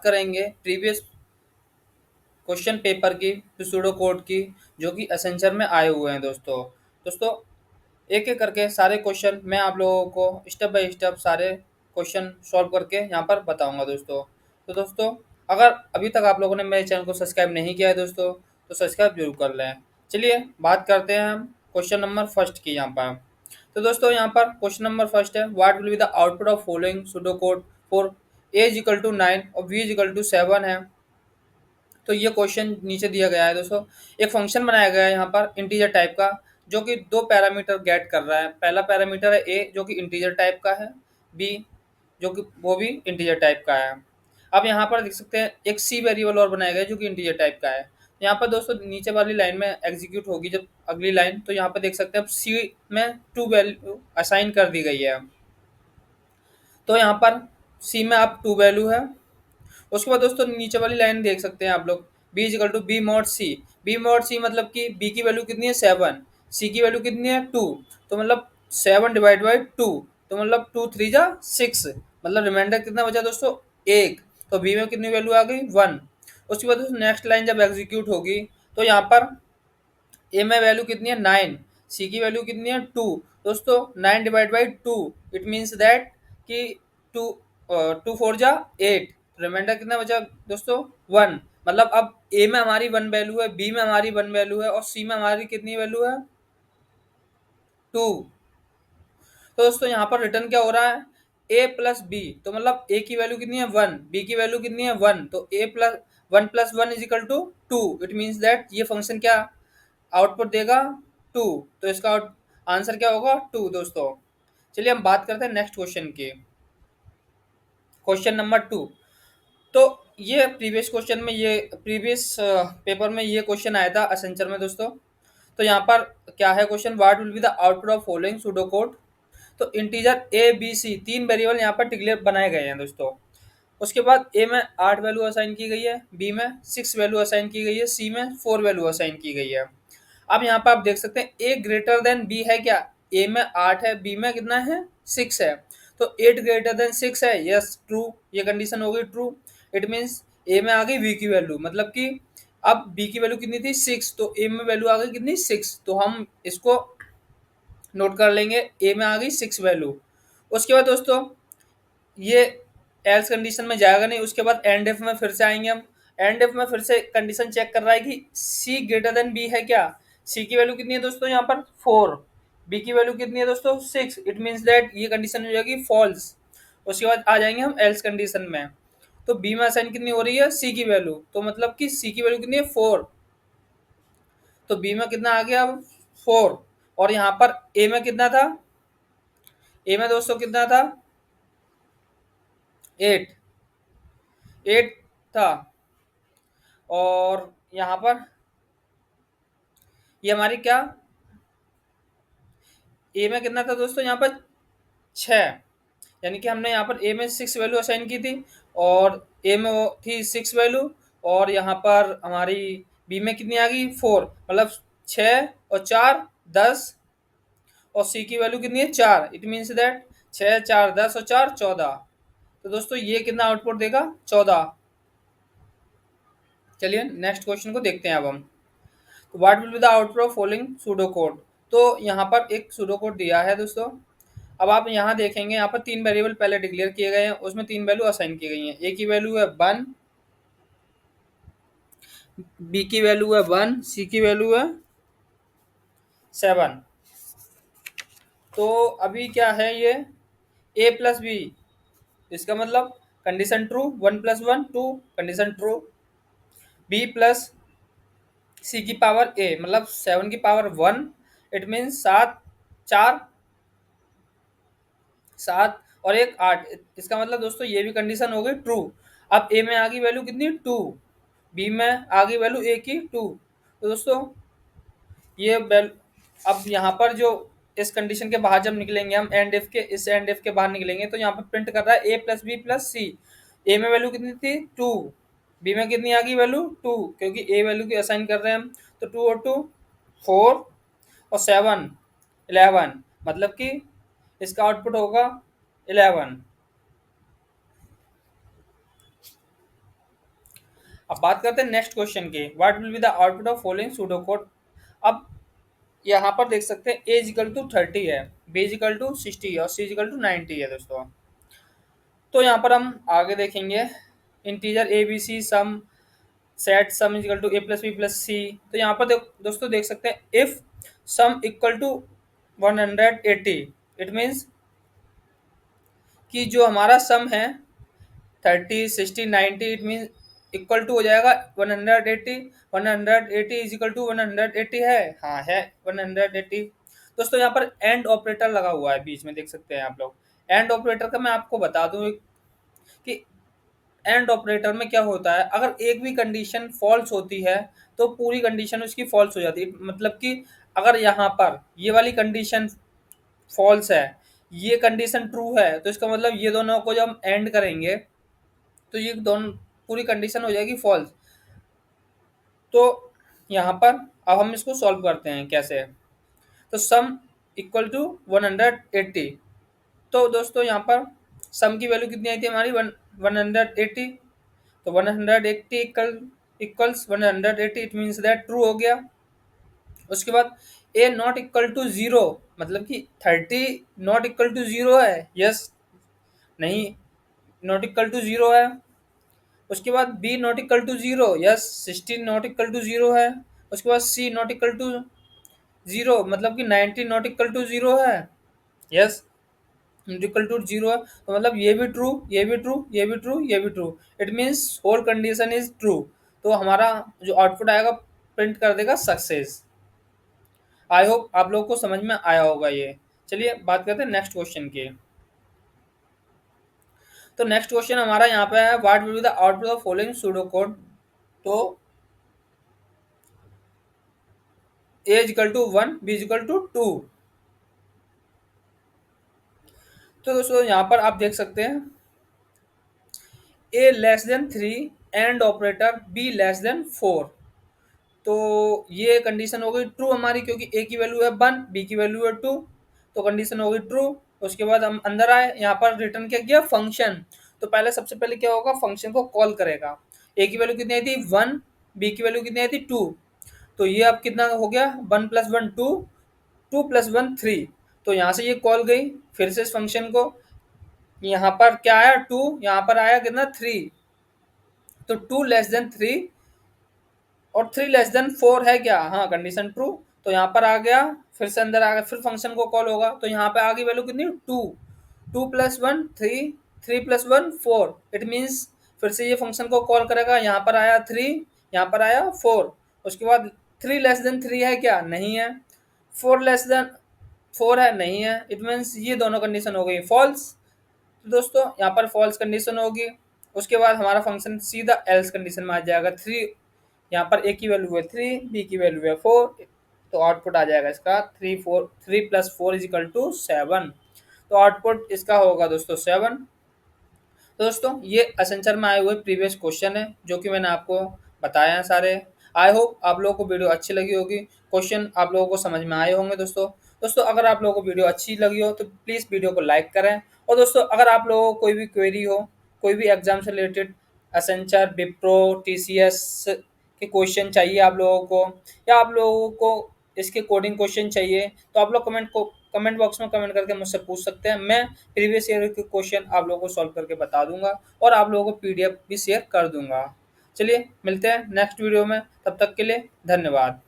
करेंगे previous question paper की, pseudo code की, जो कि एसेंचर में आए हुए हैं दोस्तों। दोस्तों एक एक करके सारे क्वेश्चन मैं आप लोगों को स्टेप बाय स्टेप सारे क्वेश्चन सॉल्व करके यहाँ पर बताऊंगा दोस्तों। तो दोस्तों अगर अभी तक आप लोगों ने मेरे चैनल को सब्सक्राइब नहीं किया है दोस्तों, तो सब्सक्राइब जरूर कर लें। चलिए बात करते हैं हम क्वेश्चन नंबर फर्स्ट की यहाँ पर। तो दोस्तों यहाँ पर क्वेश्चन नंबर फर्स्ट है, what will be the output of following pseudo code for A is equal to 9 और बी इज इक्वल टू 7 है। तो ये क्वेश्चन नीचे दिया गया है दोस्तों। एक फंक्शन बनाया गया है यहाँ पर इंटीजर टाइप का, जो कि दो पैरामीटर गेट कर रहा है। पहला पैरामीटर है ए, जो कि इंटीजर टाइप का है, बी जो कि वो भी इंटीजर टाइप का है। अब यहाँ पर देख सकते हैं एक सी वेरिएबल और बनाया गया है जो कि इंटीजर टाइप का है। यहाँ पर दोस्तों नीचे वाली लाइन में एग्जीक्यूट होगी जब अगली लाइन, तो यहाँ पर देख सकते हैं अब सी में टू वैल्यू असाइन कर दी गई है। तो यहाँ पर सी में अब टू वैल्यू है। उसके बाद दोस्तों नीचे वाली लाइन देख सकते हैं आप लोग, b is equal to B mod C. B mod C मतलब कि b की वैल्यू कितनी है 7, c की वैल्यू कितनी है 2, तो मतलब 7 डिवाइड बाई 2, तो मतलब 2 3 जा 6, मतलब रिमाइंडर कितना बचा दोस्तों 1। तो b में कितनी वैल्यू आ गई 1। उसके बाद दोस्तों नेक्स्ट लाइन जब एग्जीक्यूट होगी, तो यहाँ पर ए में वैल्यू कितनी है 9, सी की वैल्यू कितनी है 2। दोस्तों 9 divide by 2, it means that कि 2 2 4 जा 8, रिमाइंडर कितना बचा दोस्तों 1। मतलब अब ए में हमारी 1 वैल्यू है, बी में हमारी 1 वैल्यू है और सी में हमारी कितनी वैल्यू है 2। तो दोस्तों यहाँ पर रिटर्न क्या हो रहा है ए प्लस बी, तो मतलब ए की वैल्यू कितनी है 1, बी की वैल्यू कितनी है 1, तो A plus 1 is equal to 2। It means that ये फंक्शन क्या आउटपुट देगा 2। तो इसका आंसर क्या होगा 2 दोस्तों। चलिए हम बात करते हैं नेक्स्ट क्वेश्चन की, क्वेश्चन नंबर 2। तो ये प्रीवियस पेपर में ये क्वेश्चन आया था असेंचर में दोस्तों। तो यहाँ पर क्या है question, what will be the output of following pseudo code. तो इंटीजर ए बी सी तीन वेरिएबल यहाँ पर डिक्लेयर बनाए गए हैं दोस्तों। उसके बाद ए में 8 वैल्यू असाइन की गई है, बी में 6 वैल्यू असाइन की गई है, सी में 4 वैल्यू असाइन की गई है। अब यहाँ पर आप देख सकते हैं ए ग्रेटर देन बी है क्या, ए में 8 है, बी में कितना है 6 है, तो 8 ग्रेटर देन 6 है, यस ट्रू, ये कंडीशन हो गई ट्रू। इट मीन्स ए में आ गई बी की वैल्यू, मतलब कि अब बी की वैल्यू कितनी थी 6, तो ए में वैल्यू आ गई कितनी 6, तो हम इसको नोट कर लेंगे, ए में आ गई 6 वैल्यू। उसके बाद दोस्तों ये एल्स कंडीशन में जाएगा नहीं, उसके बाद एंड इफ में फिर से आएंगे हम। एंड इफ में फिर से कंडीशन चेक कर रहा है कि सी ग्रेटर देन बी है क्या। सी की वैल्यू कितनी है दोस्तों यहाँ पर 4, बी की वैल्यू कितनी है दोस्तों 6, इट मीन्स दैट ये कंडीशन हो जाएगी फॉल्स। उसके बाद आ जाएंगे हम एल्स कंडीशन में। तो बी में असाइन कितनी हो रही है सी की वैल्यू, तो मतलब कि सी की वैल्यू कितनी है 4, तो बी में कितना आ गया अब 4। और यहाँ पर ए में कितना था, ए में दोस्तों कितना था 8, 8 था। और यहाँ पर ये हमारी क्या ए में कितना था दोस्तों यहाँ पर 6, यानी कि हमने यहाँ पर ए में 6 वैल्यू असाइन की थी और ए में वो थी 6 वैल्यू, और यहाँ पर हमारी बी में कितनी आ गई 4, मतलब 6 और 4 10, और सी की वैल्यू कितनी है 4, इट मीन्स दैट 6 4 10 और 4 14। तो दोस्तों ये कितना आउटपुट देगा 14। चलिए नेक्स्ट क्वेश्चन को देखते हैं अब हम। What will be the output of following pseudo code. तो यहाँ पर एक सूडो कोड दिया है दोस्तों। अब आप यहाँ देखेंगे, यहाँ पर 3 वेरिएबल पहले डिक्लेयर किए गए हैं, उसमें 3 वैल्यू असाइन की गई हैं। ए की वैल्यू है 1, बी की वैल्यू है 1, सी की वैल्यू है 7। तो अभी क्या है ये ए प्लस बी, इसका मतलब condition true, 1 plus 1 2, condition true. B plus C की पावर ए, मतलब 7 की पावर 1, इट मीन्स 7 4 7 और एक 8, इसका मतलब दोस्तों ये भी कंडीशन हो गई ट्रू। अब ए में आ गई वैल्यू कितनी 2, बी में आ गई वैल्यू ए की 2। तो दोस्तों ये अब यहाँ पर जो इस कंडीशन के बाहर जब निकलेंगे हम एंड इफ के, इस एंड इफ के बाहर निकलेंगे, तो यहाँ पर प्रिंट कर रहा है ए प्लस बी प्लस सी। ए में वैल्यू कितनी थी 2, बी में कितनी आ गई वैल्यू 2, क्योंकि ए वैल्यू की असाइन कर रहे हैं हम। तो 2 और 2 4 और 7 11, मतलब कि इसका आउटपुट होगा 11। अब बात करते हैं नेक्स्ट क्वेश्चन की, what will be the output of following pseudo code. अब यहाँ पर देख सकते हैं ए इजिकल टू 30 है, बी इजिकल टू 60 है और सी इजिकल टू 90 है दोस्तों। तो यहाँ पर हम आगे देखेंगे integer A B C sum set sum is equal to A plus B plus C. तो यहाँ पर दोस्तों देख सकते हैं if sum equal to 180, it means कि जो हमारा सम है 30 60 90, इट मीन इक्वल टू हो जाएगा 180। 180 इज इक्वल टू 180 है, हाँ है 180। दोस्तों यहाँ पर एंड ऑपरेटर लगा हुआ है बीच में, देख सकते हैं आप लोग। एंड ऑपरेटर का मैं आपको बता दूं कि एंड ऑपरेटर में क्या होता है, अगर एक भी कंडीशन फॉल्स होती है तो पूरी कंडीशन उसकी फॉल्स हो जाती है। मतलब कि अगर यहाँ पर ये वाली कंडीशन फॉल्स है, ये कंडीशन ट्रू है, तो इसका मतलब ये दोनों को जब हम एंड करेंगे तो ये दोनों पूरी कंडीशन हो जाएगी फॉल्स। तो यहाँ पर अब हम इसको सॉल्व करते हैं कैसे। तो सम इक्वल टू 180। तो दोस्तों यहाँ पर सम की वैल्यू कितनी आई थी हमारी 180। तो 180 equals 180, it means that true हो गया। उसके बाद A not equal to zero, मतलब कि 30 नॉट इक्वल टू जीरो है, यस नहीं नॉट इक्वल टू जीरो है। उसके बाद B not equal to zero, yes 16 not equal to zero है। उसके बाद C not equal to zero, मतलब कि 90 नॉट इक्वल टू जीरो है, yes not equal to zero है। तो मतलब ये भी ट्रू, ये भी ट्रू, ये भी ट्रू, ये भी true, it means whole condition is true. तो हमारा जो आउटपुट आएगा प्रिंट कर देगा सक्सेस। आई होप आप लोगों को समझ में आया होगा ये। चलिए बात करते हैं नेक्स्ट क्वेश्चन की। तो नेक्स्ट क्वेश्चन हमारा यहाँ पे है what will be the output of following pseudo code. तो A equal to 1, B equal to 2। तो दोस्तों यहाँ पर आप देख सकते हैं A less than 3 and operator B less than 4। तो ये कंडीशन हो गई ट्रू हमारी, क्योंकि ए की वैल्यू है 1, बी की वैल्यू है 2, तो कंडीशन हो गई ट्रू। उसके बाद हम अंदर आए, यहाँ पर रिटर्न क्या किया फंक्शन। तो पहले सबसे पहले क्या होगा, फंक्शन को कॉल करेगा। ए की वैल्यू कितनी आई थी 1, बी की वैल्यू कितनी आई थी 2। तो ये अब कितना हो गया 1 प्लस 1 2, 2 प्लस 1 3। तो यहाँ से ये कॉल गई फिर से इस फंक्शन को, यहाँ पर क्या आया 2, यहाँ पर आया कितना 3। तो 2 लेस देन 3 और 3 लेस देन 4 है क्या, हाँ कंडीशन ट्रू। तो यहाँ पर आ गया, फिर से अंदर आ गया, फिर फंक्शन को कॉल होगा। तो यहाँ पे आ गई वैल्यू कितनी 2, 2 प्लस 1 3, 3 प्लस 1 4, इट मीन्स फिर से ये फंक्शन को कॉल करेगा। यहाँ पर आया 3, यहाँ पर आया 4। उसके बाद 3 लेस देन 3 है क्या, नहीं है। 4 लेस देन 4 है, नहीं है, इट मीन्स ये दोनों कंडीशन हो गई फॉल्स। तो दोस्तों यहाँ पर फॉल्स कंडीशन होगी। उसके बाद हमारा फंक्शन सीधा एल्स कंडीशन में आ जाएगा। 3 यहाँ पर ए की वैल्यू है 3, बी की वैल्यू है 4, तो आउटपुट आ जाएगा इसका 3 प्लस 4 इज इक्वल टू 7। तो आउटपुट इसका होगा दोस्तों 7। तो दोस्तों ये असेंचर में आए हुए प्रीवियस क्वेश्चन है जो कि मैंने आपको बताया है सारे। आई होप आप लोगों को वीडियो अच्छी लगी होगी, क्वेश्चन आप लोगों को समझ में आए होंगे। दोस्तों दोस्तों अगर आप लोगों को वीडियो अच्छी लगी हो तो प्लीज़ वीडियो को लाइक करें। और दोस्तों अगर आप लोगों को कोई भी क्वेरी हो, कोई भी एग्जाम से रिलेटेड, असेंचर विप्रो टीसीएस के क्वेश्चन चाहिए आप लोगों को, या आप लोगों को इसके कोडिंग क्वेश्चन चाहिए, तो आप लोग कमेंट बॉक्स में कमेंट करके मुझसे पूछ सकते हैं। मैं प्रीवियस ईयर के क्वेश्चन आप लोगों को सॉल्व करके बता दूंगा और आप लोगों को पीडीएफ भी शेयर कर दूंगा। चलिए मिलते हैं नेक्स्ट वीडियो में, तब तक के लिए धन्यवाद।